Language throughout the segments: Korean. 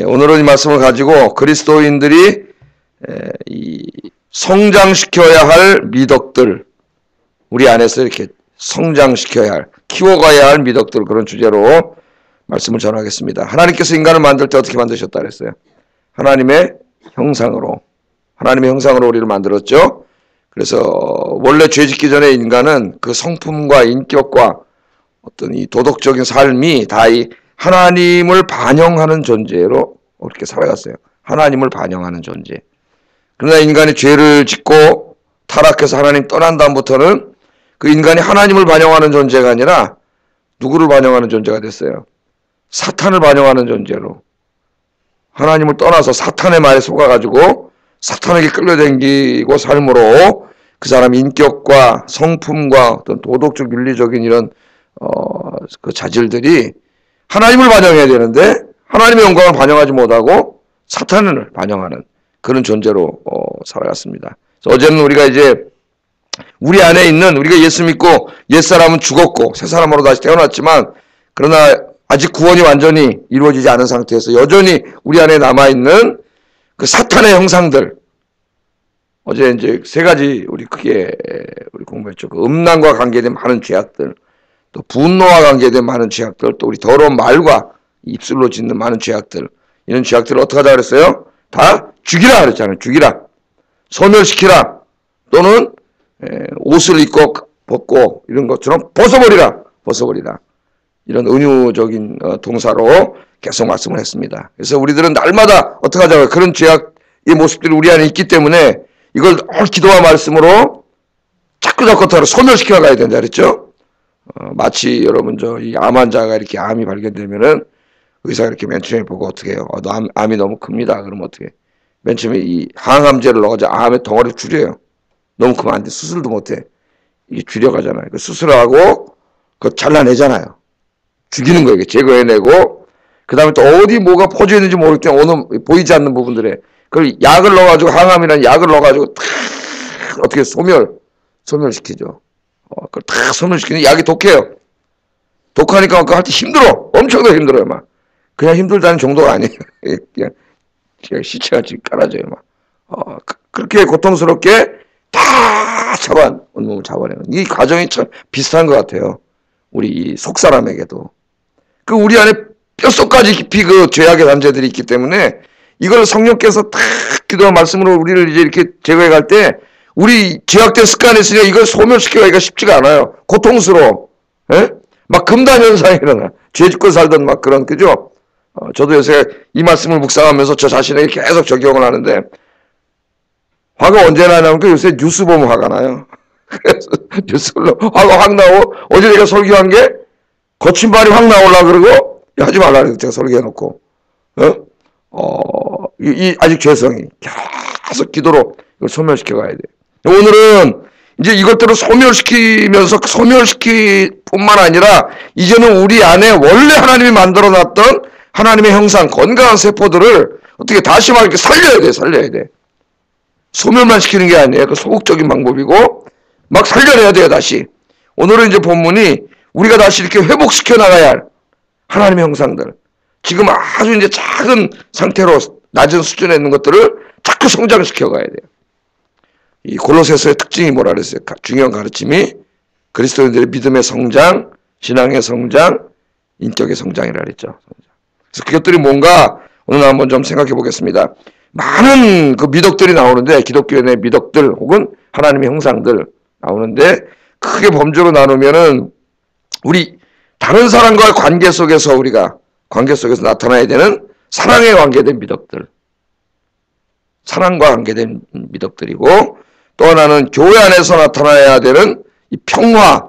오늘은 이 말씀을 가지고 그리스도인들이 이 성장시켜야 할 미덕들, 우리 안에서 이렇게 성장시켜야 할, 키워가야 할 미덕들, 그런 주제로 말씀을 전하겠습니다. 하나님께서 인간을 만들 때 어떻게 만드셨다 그랬어요? 하나님의 형상으로 우리를 만들었죠. 그래서 원래 죄 짓기 전에 인간은 그 성품과 인격과 어떤 이 도덕적인 삶이 다 이 하나님을 반영하는 존재로 그렇게 살아갔어요. 하나님을 반영하는 존재. 그러나 인간이 죄를 짓고 타락해서 하나님 떠난 다음부터는 그 인간이 하나님을 반영하는 존재가 아니라 누구를 반영하는 존재가 됐어요? 사탄을 반영하는 존재로. 하나님을 떠나서 사탄의 말에 속아가지고 사탄에게 끌려다니고 삶으로 그 사람의 인격과 성품과 어떤 도덕적 윤리적인 이런 그 자질들이 하나님을 반영해야 되는데 하나님의 영광을 반영하지 못하고 사탄을 반영하는 그런 존재로 살아갔습니다. 어제는 우리가 이제 우리 안에 있는, 우리가 예수 믿고 옛사람은 죽었고 새 사람으로 다시 태어났지만, 그러나 아직 구원이 완전히 이루어지지 않은 상태에서 여전히 우리 안에 남아있는 그 사탄의 형상들, 어제 이제 세 가지 우리 크게 우리 공부했죠. 그 음란과 관계된 많은 죄악들, 또 분노와 관계된 많은 죄악들, 또 우리 더러운 말과 입술로 짓는 많은 죄악들, 이런 죄악들을 어떻게 하자 그랬어요? 다 죽이라 그랬잖아요. 죽이라. 소멸시키라. 또는 옷을 입고 벗고 이런 것처럼 벗어버리라. 이런 은유적인 동사로 계속 말씀을 했습니다. 그래서 우리들은 날마다 어떻게 하자고요? 그런 죄악의 모습들이 우리 안에 있기 때문에 이걸 늘 기도와 말씀으로 자꾸 소멸시켜 가야 된다 그랬죠? 마치 여러분 이 암 환자가 이렇게 암이 발견되면은 의사가 이렇게 맨 처음에 보고 어떻게 해요? 너 암이 너무 큽니다. 그러면 어떻게 해? 맨 처음에 이 항암제를 넣어서 암의 덩어리를 줄여요. 너무 크면 안 돼. 수술도 못 해. 이게 줄여가잖아요. 그 수술하고 그거 잘라내잖아요. 죽이는 거예요. 제거해내고 그 다음에 또 어디 뭐가 퍼져 있는지 모르기 때문에 오늘 보이지 않는 부분들에 그걸 약을 넣어가지고 항암이라는 약을 넣어가지고 탁 어떻게 소멸시키죠. 그걸 다 소멸시키는 약이 독해요. 독하니까 그거 할 때 힘들어. 엄청나게 힘들어요, 막. 그냥 힘들다는 정도가 아니에요. 그냥 시체같이 깔아져요, 막. 그렇게 고통스럽게 다 온몸을 잡아내는. 이 과정이 참 비슷한 것 같아요. 우리 이 속사람에게도. 그 우리 안에 뼛속까지 깊이 그 죄악의 단죄들이 있기 때문에 이걸 성령께서 탁 기도와 말씀으로 우리를 이제 이렇게 제거해 갈 때 우리 죄악된 습관이 있으니까 이걸 소멸시키기가 쉽지가 않아요. 고통스러워. 예? 막 금단 현상이 일어나. 죄 짓고 살던 막 그런, 그죠? 저도 요새 이 말씀을 묵상하면서 저 자신에게 계속 적용을 하는데, 화가 언제 나냐면 요새 뉴스 보면 화가 나요. 그래서 뉴스로 화가 확 나오고, 어제 내가 설교한 게 거친 말이 확 나오려고 그러고, 하지 말라 그래서 제가 설교해놓고, 아직 죄성이 계속 기도로 이걸 소멸시켜 가야 돼. 오늘은 이제 이것들을 소멸시키면서 뿐만 아니라 이제는 우리 안에 원래 하나님이 만들어놨던 하나님의 형상, 건강한 세포들을 어떻게 다시 막 이렇게 살려야 돼. 소멸만 시키는 게 아니에요. 그 소극적인 방법이고 막 살려내야 돼요, 다시. 오늘은 이제 본문이 우리가 다시 이렇게 회복시켜 나가야 할 하나님의 형상들. 지금 아주 이제 작은 상태로 낮은 수준에 있는 것들을 자꾸 성장시켜 가야 돼요. 이 골로새서의 특징이 뭐라 그랬어요? 중요한 가르침이 그리스도인들의 믿음의 성장, 신앙의 성장, 인격의 성장이라 그랬죠. 그래서 그것들이 뭔가 오늘 한번 좀 생각해 보겠습니다. 많은 그 미덕들이 나오는데, 기독교의 미덕들 혹은 하나님의 형상들 나오는데, 크게 범주로 나누면은 우리 다른 사람과의 관계 속에서 나타나야 되는 사랑에 관계된 미덕들, 사랑과 관계된 미덕들이고, 또 하나는 교회 안에서 나타나야 되는 이 평강과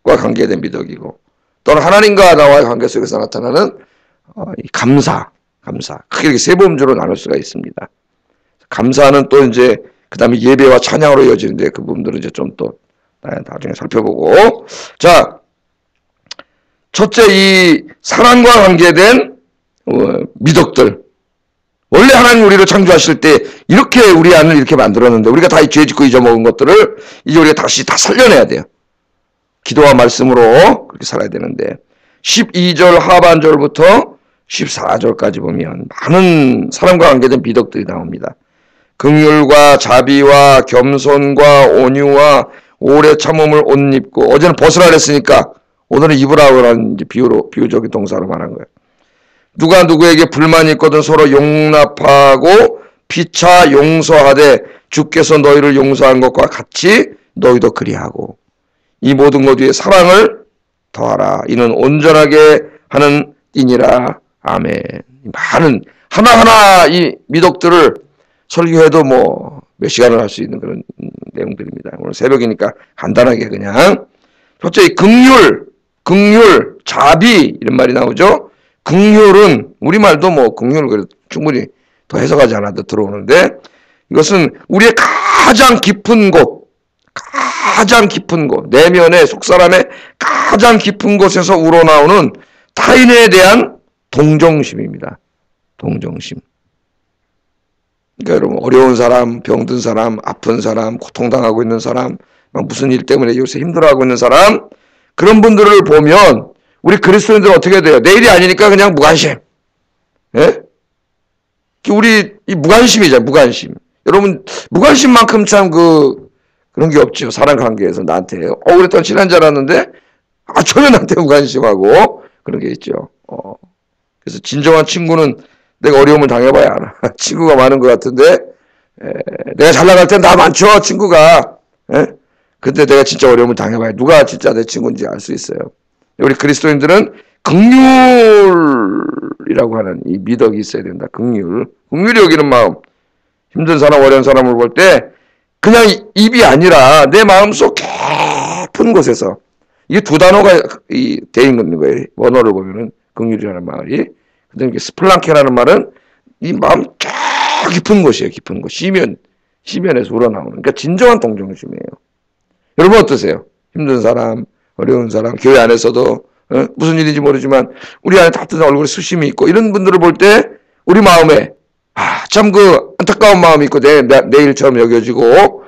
관계된 미덕이고, 또는 하나님과 나와의 관계 속에서 나타나는 이 감사. 크게 이렇게 세 범주로 나눌 수가 있습니다. 감사는 또 이제 그 다음에 예배와 찬양으로 이어지는데 그 부분들은 이제 좀 또 나중에 살펴보고, 자, 첫째 이 사랑과 관계된 미덕들. 원래 하나님 우리를 창조하실 때 이렇게 우리 안을 이렇게 만들었는데 우리가 다 죄 짓고 잊어먹은 것들을 이제 우리가 다시 다 살려내야 돼요. 기도와 말씀으로 그렇게 살아야 되는데 12절 하반절부터 14절까지 보면 많은 사람과 관계된 미덕들이 나옵니다. 긍휼과 자비와 겸손과 온유와 오래 참음을 옷 입고, 어제는 벗으라 그랬으니까 오늘은 입으라고 비유적인 동사로 말한 거예요. 누가 누구에게 불만이 있거든 서로 용납하고 피차 용서하되 주께서 너희를 용서한 것과 같이 너희도 그리하고, 이 모든 것 위에 사랑을 더하라. 이는 온전하게 하는 띠니라. 아멘. 많은 하나하나 이 미덕들을 설교해도 뭐 몇 시간을 할 수 있는 그런 내용들입니다. 오늘 새벽이니까 간단하게 그냥. 첫째, 긍휼, 자비 이런 말이 나오죠. 긍휼은 우리말도 뭐 긍휼을 그래도 충분히 더 해석하지 않아도 들어오는데, 이것은 우리의 가장 깊은 곳, 내면의 속사람의 가장 깊은 곳에서 우러나오는 타인에 대한 동정심입니다. 동정심. 그러니까 여러분, 어려운 사람, 병든 사람, 아픈 사람, 고통당하고 있는 사람, 무슨 일 때문에 요새 힘들어하고 있는 사람, 그런 분들을 보면 우리 그리스도인들은 어떻게 돼요? 내일이 아니니까 그냥 무관심. 예? 우리 이 무관심이잖아요. 무관심. 여러분, 무관심만큼 참 그런 게 없죠. 사람 관계에서 나한테 그랬더니 친한 줄 알았는데 전혀 나한테 무관심하고 그런 게 있죠. 그래서 진정한 친구는 내가 어려움을 당해봐야 알아. 친구가 많은 것 같은데 내가 잘 나갈 땐 나 많죠. 친구가. 근데 내가 진짜 어려움을 당해봐야 누가 진짜 내 친구인지 알 수 있어요. 우리 그리스도인들은 긍휼이라고 하는 이 미덕이 있어야 된다. 긍휼이 여기는 마음. 힘든 사람, 어려운 사람을 볼 때 그냥 입이 아니라 내 마음속 깊은 곳에서, 이게 두 단어가 돼 있는 거예요. 원어를 보면은 긍휼이라는 말이. 근데 이게 스플랑케라는 말은 이 마음 깊은 곳이에요. 깊은 곳. 시면에서 우러나오는. 그러니까 진정한 동정심이에요. 여러분 어떠세요? 힘든 사람, 어려운 사람, 교회 안에서도 무슨 일인지 모르지만 우리 안에 따뜻한 얼굴에 수심이 있고, 이런 분들을 볼 때 우리 마음에 참 안타까운 마음이 있고 내 일처럼 여겨지고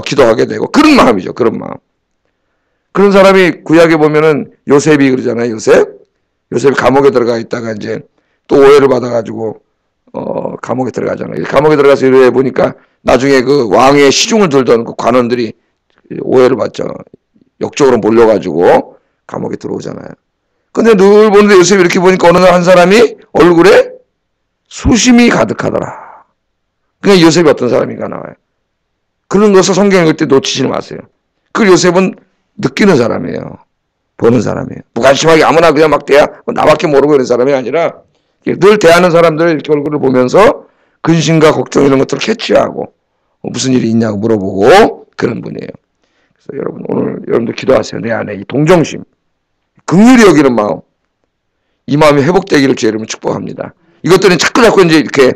기도하게 되고, 그런 마음이죠. 그런 마음. 그런 사람이 구약에 보면은 요셉이 그러잖아요. 요셉이 감옥에 들어가 있다가 이제 또 오해를 받아가지고 감옥에 들어가잖아요. 감옥에 들어가서 이래 보니까 나중에 그 왕의 시중을 들던 그 관원들이 오해를 받죠. 역적으로 몰려가지고 감옥에 들어오잖아요. 근데 늘 보는데 요셉이 이렇게 보니까 어느 날 한 사람이 얼굴에 수심이 가득하더라. 그냥 요셉이 어떤 사람인가 나와요. 그런 것을 성경 읽을 때 놓치지 마세요. 그 요셉은 느끼는 사람이에요. 보는 사람이에요. 무관심하게 아무나 그냥 막 나밖에 모르고 이런 사람이 아니라 늘 대하는 사람들 이렇게 얼굴을 보면서 근심과 걱정 이런 것들을 캐치하고 무슨 일이 있냐고 물어보고 그런 분이에요. 그래서 여러분, 오늘 여러분들 기도하세요. 내 안에 이 동정심, 긍휼히 여기는 마음, 이 마음이 회복되기를 주 여러분 축복합니다. 이것들은 자꾸 이제 이렇게,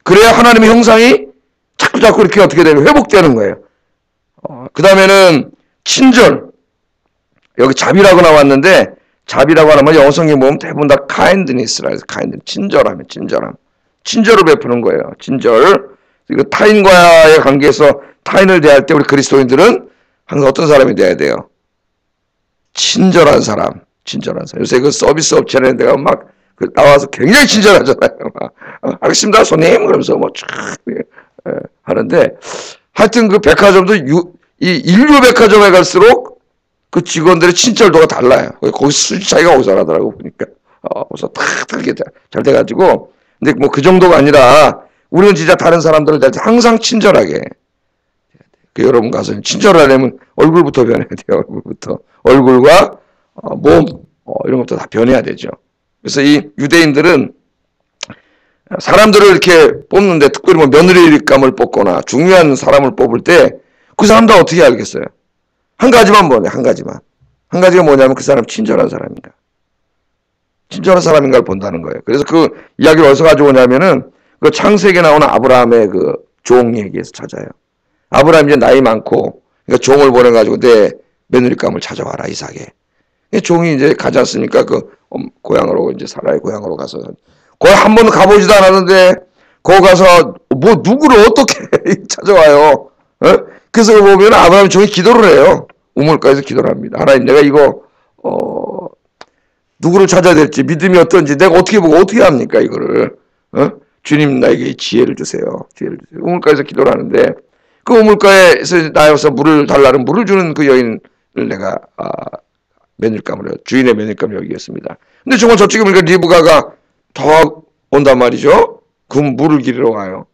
그래야 하나님의 형상이 자꾸 이렇게 어떻게 되면 회복되는 거예요. 그 다음에는 친절. 여기 자비라고 나왔는데, 자비라고 하는 말 영어 성경 보면 대부분 다 kindness라 해서 친절함. 친절을 베푸는 거예요. 친절. 이거 타인과의 관계에서 타인을 대할 때 우리 그리스도인들은 항상 어떤 사람이 돼야 돼요? 친절한 사람. 요새 그 서비스 업체에 내가 막 나와서 굉장히 친절하잖아요. 알겠습니다, 손님. 그러면서 하는데, 하여튼 그 백화점도 이 인류 백화점에 갈수록 그 직원들의 친절도가 달라요. 거기 수지 차이가 거기서 나더라고, 보니까. 그래서 탁 이렇게 잘 돼가지고. 근데 뭐 그 정도가 아니라, 우리는 진짜 다른 사람들을 대할 때 항상 친절하게. 여러분 가서 친절하려면 얼굴부터 변해야 돼요. 얼굴과 몸, 이런 것도 다 변해야 되죠. 그래서 이 유대인들은 사람들을 이렇게 뽑는데, 특별히 뭐 며느리감을 뽑거나 중요한 사람을 뽑을 때 그 사람도 어떻게 알겠어요? 한 가지만 보네, 한 가지만. 한 가지가 뭐냐면 그 사람 친절한 사람인가. 친절한 사람인가를 본다는 거예요. 그래서 그 이야기를 어디서 가져오냐면은 그 창세기에 나오는 아브라함의 그 종 얘기에서 찾아요. 아브라함이 이제 나이 많고, 그러니까 종을 보내가지고 내 며느리감을 찾아와라, 이삭에. 종이 이제 가지 않습니까? 그 고향으로, 이제 사라의 고향으로 가서. 거기 한 번도 가보지도 않았는데, 거기 가서 뭐 누구를 어떻게 찾아와요? 그래서 보면 아브라함 종이 기도를 해요. 우물가에서 기도를 합니다. 하나님, 내가 이거 누구를 찾아야 될지, 믿음이 어떤지 내가 어떻게 보고 어떻게 합니까 이거를. 주님 나에게 지혜를 주세요. 지혜를 주세요. 우물가에서 기도를 하는데 그 우물가에서 나와서 물을 달라는 물을 주는 그 여인을 내가 면일감으로, 주인의 면일감을 여기겠습니다. 근데 정말 저쪽에 보니까 리브가가 더 온단 말이죠. 그 물을 기르러 가요.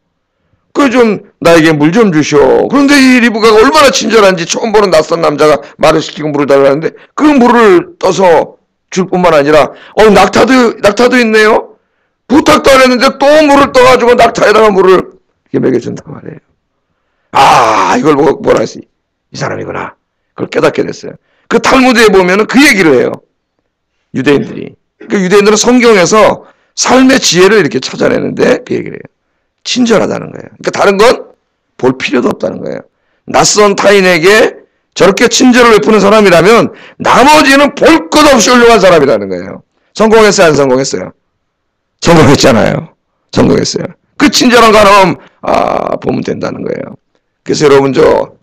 그 좀 나에게 물 좀 주시오. 그런데 이 리브가가 얼마나 친절한지, 처음 보는 낯선 남자가 말을 시키고 물을 달라는데 그 물을 떠서 줄 뿐만 아니라 낙타도 있네요. 부탁도 안 했는데 또 물을 떠가지고 낙타에다가 물을 이렇게 먹여준단 말이에요. 이걸 보고 뭐라 했지? 이 사람이구나. 그걸 깨닫게 됐어요. 그 탈무드에 보면은 그 얘기를 해요. 유대인들이. 그 유대인들은 성경에서 삶의 지혜를 이렇게 찾아내는데 그 얘기를 해요. 친절하다는 거예요. 그러니까 다른 건 볼 필요도 없다는 거예요. 낯선 타인에게 저렇게 친절을 베푸는 사람이라면 나머지는 볼 것 없이 훌륭한 사람이라는 거예요. 성공했어요? 안 성공했어요? 성공했잖아요. 성공했어요. 그 친절한 거 하나만 보면 된다는 거예요. 그래서 여러분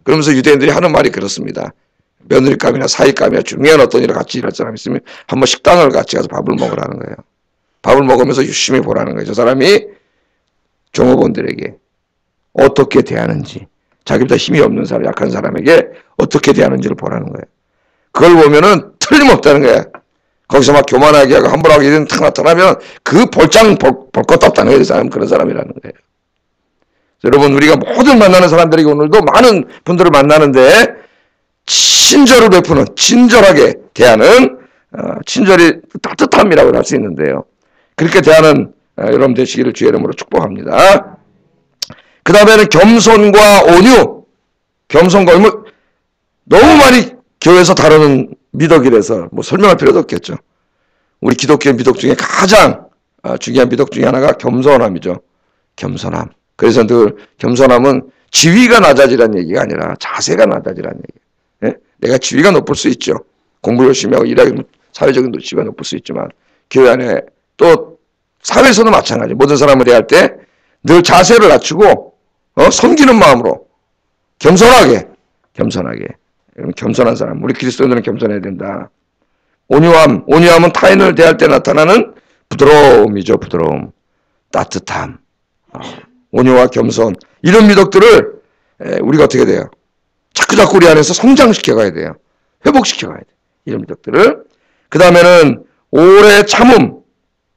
그러면서 유대인들이 하는 말이 그렇습니다. 며느리감이나 사위감이나 중요한 어떤 일을 같이 일할 사람이 있으면 한번 식당을 같이 가서 밥을 먹으라는 거예요. 밥을 먹으면서 유심히 보라는 거예요. 저 사람이 종업원들에게 어떻게 대하는지, 자기보다 힘이 없는 사람, 약한 사람에게 어떻게 대하는지를 보라는 거예요. 그걸 보면은 틀림없다는 거예요. 거기서 막 교만하게 하고 함부로 하게 이런 탁 나타나면 그 볼장 볼 것도 없다는 거예요. 이 사람은 그런 사람이라는 거예요. 여러분, 우리가 모든 만나는 사람들에게 오늘도 많은 분들을 만나는데 친절을 베푸는, 친절하게 대하는 친절이 따뜻함이라고 할 수 있는데요. 그렇게 대하는 여러분 되시기를 주의 이름으로 축복합니다. 그 다음에는 겸손과 온유. 겸손과 온유. 너무 많이 교회에서 다루는 미덕이라서 뭐 설명할 필요도 없겠죠. 우리 기독교 미덕 중에 가장 중요한 미덕 중에 하나가 겸손함이죠. 겸손함. 그래서 늘 겸손함은 지위가 낮아지라는 얘기가 아니라 자세가 낮아지라는 얘기예요. 내가 지위가 높을 수 있죠. 공부 열심히 하고 일하기 사회적인 지위가 높을 수 있지만 교회 안에 또 사회에서도 마찬가지. 모든 사람을 대할 때 늘 자세를 낮추고 섬기는 마음으로 겸손하게. 겸손한 사람. 우리 그리스도인들은 겸손해야 된다. 온유함은 타인을 대할 때 나타나는 부드러움이죠. 부드러움. 따뜻함. 온유와 겸손. 이런 미덕들을 우리가 어떻게 돼요? 자꾸 우리 안에서 성장시켜 가야 돼요. 회복시켜 가야 돼요. 이런 미덕들을. 그 다음에는 오래 참음.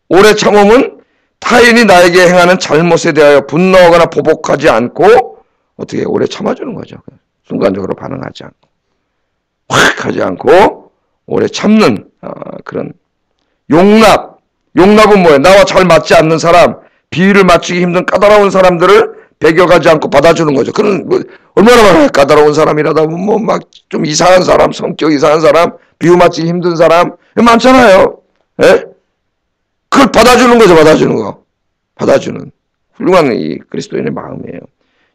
오래 참음은 타인이 나에게 행하는 잘못에 대하여 분노하거나 보복하지 않고 어떻게 오래 참아주는 거죠. 순간적으로 반응하지 않고 확 하지 않고 오래 참는 그런 용납은 뭐예요? 나와 잘 맞지 않는 사람, 비위를 맞추기 힘든 까다로운 사람들을 배격하지 않고 받아주는 거죠. 그런 얼마나 많아요. 까다로운 사람이라다 보면 막 좀 이상한 사람, 성격 이상한 사람, 비유 맞추기 힘든 사람 많잖아요. 예? 그걸 받아주는 거죠. 받아주는 훌륭한 이 그리스도인의 마음이에요.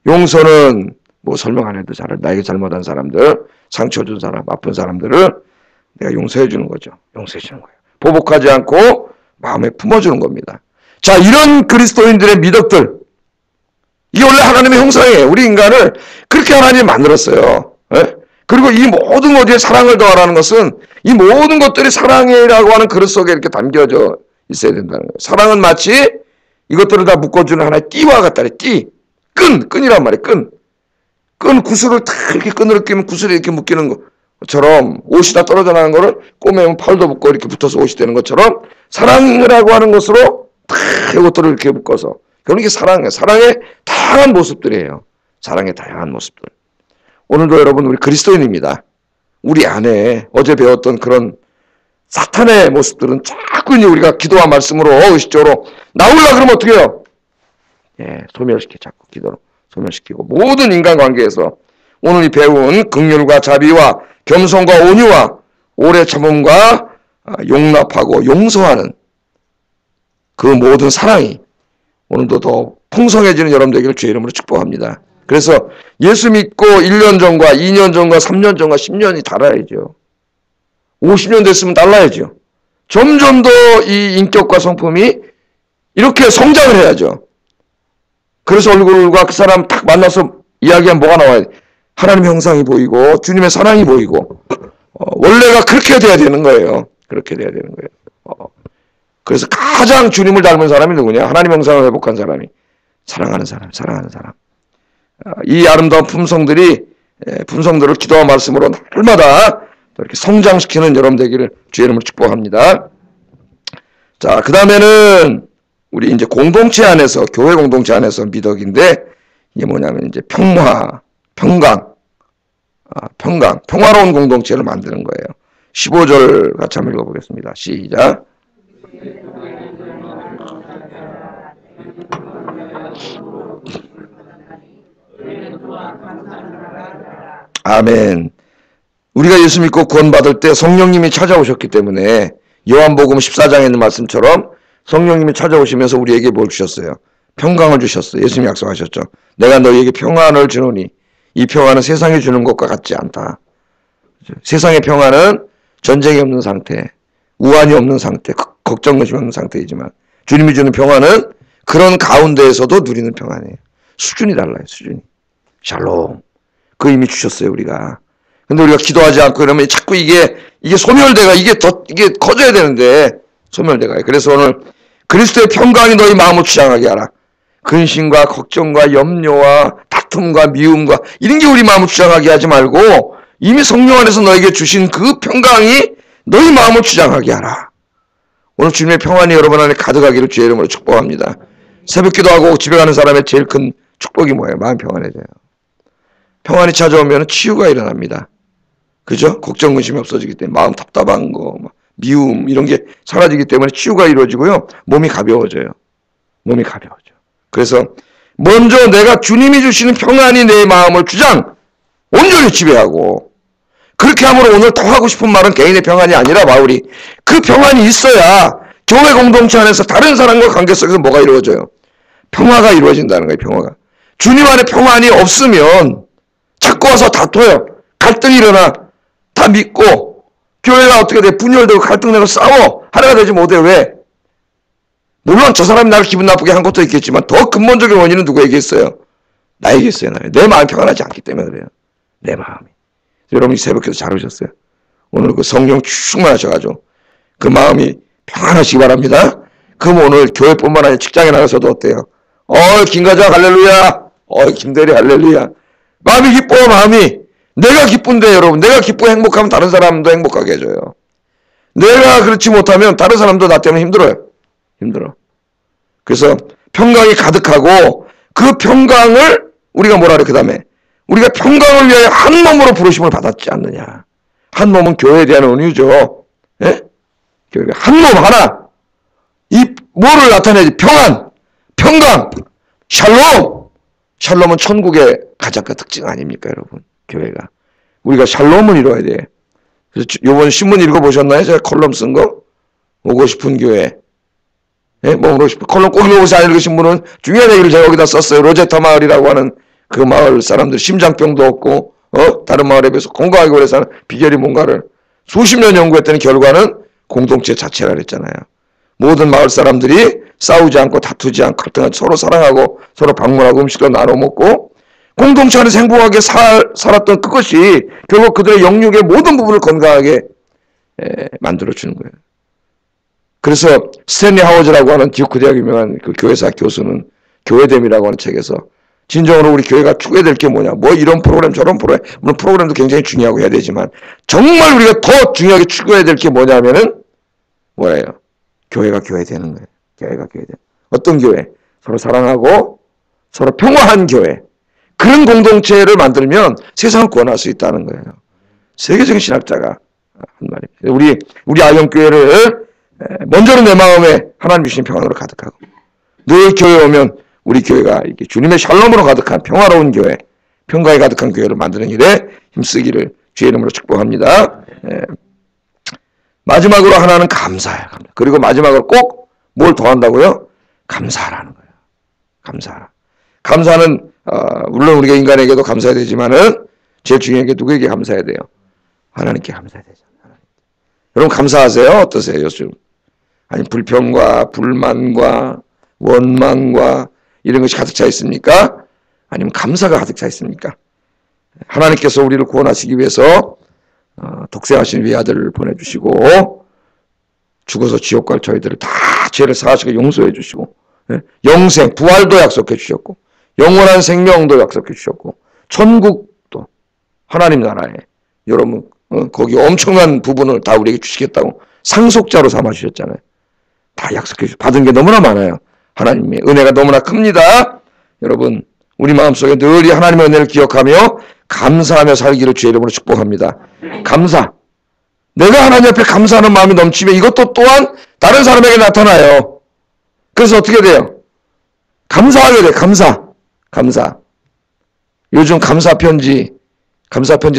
용서는 뭐 설명 안 해도 잘 나에게 잘못한 사람들, 상처 준 사람, 아픈 사람들을 내가 용서해 주는 거죠. 용서해 주는 거예요. 보복하지 않고 마음에 품어주는 겁니다. 자, 이런 그리스도인들의 미덕들, 이게 원래 하나님의 형상이에요. 우리 인간을 그렇게 하나님이 만들었어요. 예? 그리고 이 모든 것에 사랑을 더하라는 것은 이 모든 것들이 사랑이라고 하는 그릇 속에 이렇게 담겨져 있어야 된다는 거예요. 사랑은 마치 이것들을 다 묶어주는 하나의 띠와 같다래. 띠. 끈이란 말이에요. 끈 구슬을 다 이렇게 끈으로 끼면 구슬이 이렇게 묶이는 것처럼 옷이 다 떨어져 나가는 거를 꼬매면 팔도 붙고 이렇게 붙어서 옷이 되는 것처럼 사랑이라고 하는 것으로 다 이것들을 이렇게 묶어서. 그런 게 사랑이에요. 사랑의 다양한 모습들이에요. 사랑의 다양한 모습들. 오늘도 여러분 우리 그리스도인입니다. 우리 안에 어제 배웠던 그런 사탄의 모습들은 자꾸 우리가 기도와 말씀으로 의식적으로 나오려고 그러면 어떻게 해요? 자꾸 기도로 소멸시키고 모든 인간관계에서 오늘 이 배운 긍휼과 자비와 겸손과 온유와 오래 참음과 용납하고 용서하는 그 모든 사랑이 오늘도 더 풍성해지는 여러분 되기를 주의 이름으로 축복합니다. 그래서 예수 믿고 1년 전과 2년 전과 3년 전과 10년이 달라야죠. 50년 됐으면 달라야죠. 점점 더 이 인격과 성품이 이렇게 성장을 해야죠. 그래서 얼굴과 그 사람 딱 만나서 이야기하면 뭐가 나와야 돼? 하나님의 형상이 보이고 주님의 사랑이 보이고 원래가 그렇게 돼야 되는 거예요. 그렇게 돼야 되는 거예요. 그래서 가장 주님을 닮은 사람이 누구냐? 하나님 형상을 회복한 사람이 사랑하는 사람, 사랑하는 사람. 이 아름다운 품성들을 기도와 말씀으로 날마다 이렇게 성장시키는 여러분 되기를 주의 이름으로 축복합니다. 자, 그 다음에는 우리 이제 공동체 안에서, 교회 공동체 안에서 미덕인데, 이게 뭐냐면 이제 평강, 평화로운 공동체를 만드는 거예요. 15절 같이 한번 읽어보겠습니다. 시작. 아멘. 우리가 예수 믿고 구원받을 때 성령님이 찾아오셨기 때문에 요한복음 14장에 있는 말씀처럼 성령님이 찾아오시면서 우리에게 뭘 주셨어요? 평강을 주셨어요. 예수님이 약속하셨죠. 내가 너희에게 평안을 주노니 이 평안은 세상이 주는 것과 같지 않다. 세상의 평안은 전쟁이 없는 상태, 우환이 없는 상태, 걱정 의심이 없는 상태이지만 주님이 주는 평안은 그런 가운데에서도 누리는 평안이에요. 수준이 달라요. 수준이. 샬롬. 그 이미 주셨어요. 우리가. 근데 우리가 기도하지 않고 이러면 자꾸 이게 소멸돼가 이게 커져야 되는데 소멸돼가요. 그래서 오늘 그리스도의 평강이 너희 마음을 주장하게 하라. 근심과 걱정과 염려와 다툼과 미움과 이런 게 우리 마음을 주장하게 하지 말고 이미 성령 안에서 너에게 주신 그 평강이 너희 마음을 주장하게 하라. 오늘 주님의 평안이 여러분 안에 가득하기를 주의 이름으로 축복합니다. 새벽 기도하고 집에 가는 사람의 제일 큰 축복이 뭐예요? 마음 평안해져요. 평안이 찾아오면 치유가 일어납니다. 그죠? 걱정, 근심이 없어지기 때문에 마음 답답한 거, 미움 이런 게 사라지기 때문에 치유가 이루어지고요. 몸이 가벼워져요. 몸이 가벼워져. 그래서 먼저 내가 주님이 주시는 평안이 내 마음을 온전히 지배하고 그렇게 함으로 오늘 더 하고 싶은 말은 개인의 평안이 아니라 바울이 그 평안이 있어야 교회 공동체 안에서 다른 사람과 관계 속에서 뭐가 이루어져요? 평화가 이루어진다는 거예요. 평화가. 주님 안에 평안이 없으면 자꾸 와서 다퉈요. 갈등이 일어나. 다 믿고 교회가 어떻게 돼? 분열되고 갈등되고 싸워. 하나가 되지 못해. 왜? 물론 저 사람이 나를 기분 나쁘게 한 것도 있겠지만 더 근본적인 원인은 누구에게 있어요? 나에게 있어요. 내 마음이 평안하지 않기 때문에 그래요. 내 마음이. 여러분이 새벽에도 잘 오셨어요. 오늘 그 성령 충만하셔가지고 그 마음이 평안하시기 바랍니다. 그럼 오늘 교회뿐만 아니라 직장에 나가서도 어때요? 김과장 할렐루야. 김대리 할렐루야. 마음이 기뻐. 마음이. 내가 기쁜데 여러분. 내가 기쁘고 행복하면 다른 사람도 행복하게 해줘요. 내가 그렇지 못하면 다른 사람도 나 때문에 힘들어요. 힘들어. 그래서 평강이 가득하고 그 평강을 우리가 뭐라 그래 그 다음에 우리가 평강을 위하여 한 몸으로 부르심을 받았지 않느냐. 한 몸은 교회에 대한 은유죠. 예? 교회가 한 몸 하나. 이 뭐를 나타내지? 평안, 평강, 샬롬. 샬롬은 천국의 가장 큰 특징 아닙니까 여러분? 교회가. 우리가 샬롬을 이뤄야 돼. 그래서 요번 신문 읽어보셨나요? 제가 컬럼 쓴 거? 오고 싶은 교회. 예? 오고 싶은 컬럼 꼭 읽어보세요. 안 읽으신 분은 중요한 얘기를 제가 여기다 썼어요. 로제타 마을이라고 하는 그 마을 사람들 심장병도 없고 다른 마을에 비해서 건강하게 오래 사는 비결이 뭔가를 수십 년 연구했더니 결과는 공동체 자체라 그랬잖아요. 모든 마을 사람들이 싸우지 않고 다투지 않고 갈등하지 서로 사랑하고 서로 방문하고 음식도 나눠 먹고 공동체 안에서 행복하게 살았던 그것이 결국 그들의 영육의 모든 부분을 건강하게 만들어주는 거예요. 그래서 스탠리 하워즈라고 하는 디우크 대학 유명한 그 교회사 교수는 교회됨이라고 하는 책에서 진정으로 우리 교회가 추구해야 될 게 뭐냐. 뭐 이런 프로그램 저런 프로그램. 물론 프로그램도 굉장히 중요하고 해야 되지만 정말 우리가 더 중요하게 추구해야 될 게 뭐냐면은 뭐예요? 교회가 교회 되는 거예요. 교회가 교회 되는. 어떤 교회? 서로 사랑하고 서로 평화한 교회. 그런 공동체를 만들면 세상을 구원할 수 있다는 거예요. 세계적인 신학자가 한 말입니다. 우리 아영교회를 먼저는 내 마음에 하나님 주신 평안으로 가득하고 늘 교회 오면 우리 교회가 이렇게 주님의 샬롬으로 가득한 평화로운 교회, 평강이 가득한 교회를 만드는 일에 힘쓰기를 주의 이름으로 축복합니다. 마지막으로 하나는 감사예요. 그리고 마지막으로 꼭 뭘 더한다고요? 감사하라는 거예요. 감사하라. 감사는 물론 우리가 인간에게도 감사해야 되지만은 제일 중요한 게 누구에게 감사해야 돼요? 하나님께 감사해야 되죠. 여러분 감사하세요? 어떠세요? 요즘? 아니 불평과 불만과 원망과 이런 것이 가득 차 있습니까? 아니면 감사가 가득 차 있습니까? 하나님께서 우리를 구원하시기 위해서 독생하신 외아들을 보내주시고 죽어서 지옥 갈 저희들을 다 죄를 사하시고 용서해 주시고, 영생, 부활도 약속해 주셨고, 영원한 생명도 약속해 주셨고, 천국도 하나님 나라에 여러분 거기 엄청난 부분을 다 우리에게 주시겠다고 상속자로 삼아 주셨잖아요. 다 약속해 주셨고 받은 게 너무나 많아요. 하나님의 은혜가 너무나 큽니다. 여러분 우리 마음속에 늘 이 하나님의 은혜를 기억하며 감사하며 살기를 주의 이름으로 축복합니다. 감사. 내가 하나님 앞에 감사하는 마음이 넘치면 이것도 또한 다른 사람에게 나타나요. 그래서 어떻게 돼요? 감사하게 돼. 감사. 요즘 감사 편지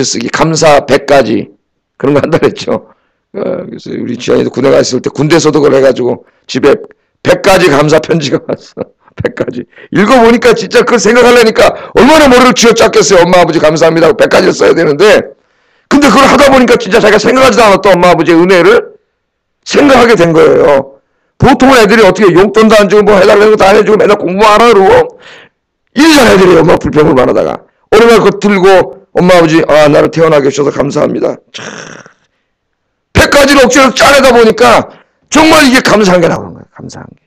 쓰기, 감사 100가지 그런 거 한다 그랬죠. 그래서 우리 지안이도 군에 가 있을 때 군대 소독을 해가지고 집에 100가지 감사 편지가 왔어. 100가지. 읽어보니까 진짜 그걸 생각하려니까 얼마나 머리를 쥐어짰겠어요. 엄마 아버지 감사합니다. 100가지를 써야 되는데 근데 그걸 하다 보니까 진짜 자기가 생각하지도 않았던 엄마 아버지의 은혜를 생각하게 된 거예요. 보통 애들이 어떻게 용돈도 안 주고 뭐 해달라는 것도 안 해주고 맨날 공부하라 그러고 이런 애들이 엄마 불평을 말하다가 어느 날 그거 들고 엄마 아버지 나를 태어나게 해주셔서 감사합니다. 100가지를 억지로 짜내다 보니까 정말 이게 감사한 게 나오는 거예요. 감사한 게.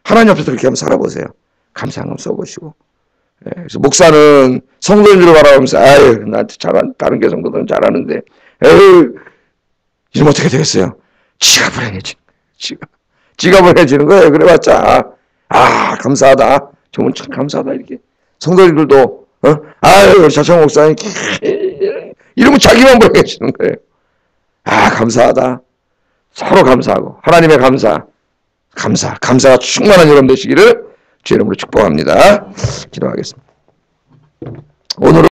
하나님 앞에서 그렇게 한번 살아보세요. 감사한 거 써보시고. 그래서 목사는 성도인들을 바라보면서 나한테 다른 교 성도들은 잘하는데 이러면 어떻게 되겠어요? 지가 불행해지는 거예요. 그래봤자 감사하다. 정말 참 감사하다 이렇게. 성도인들도 자청 목사님 이러면 자기만 불행해지는 거예요. 감사하다. 서로 감사하고 하나님의 감사가 충만한 여러분 되시기를 주의 이름으로 축복합니다. 기도하겠습니다. 오늘은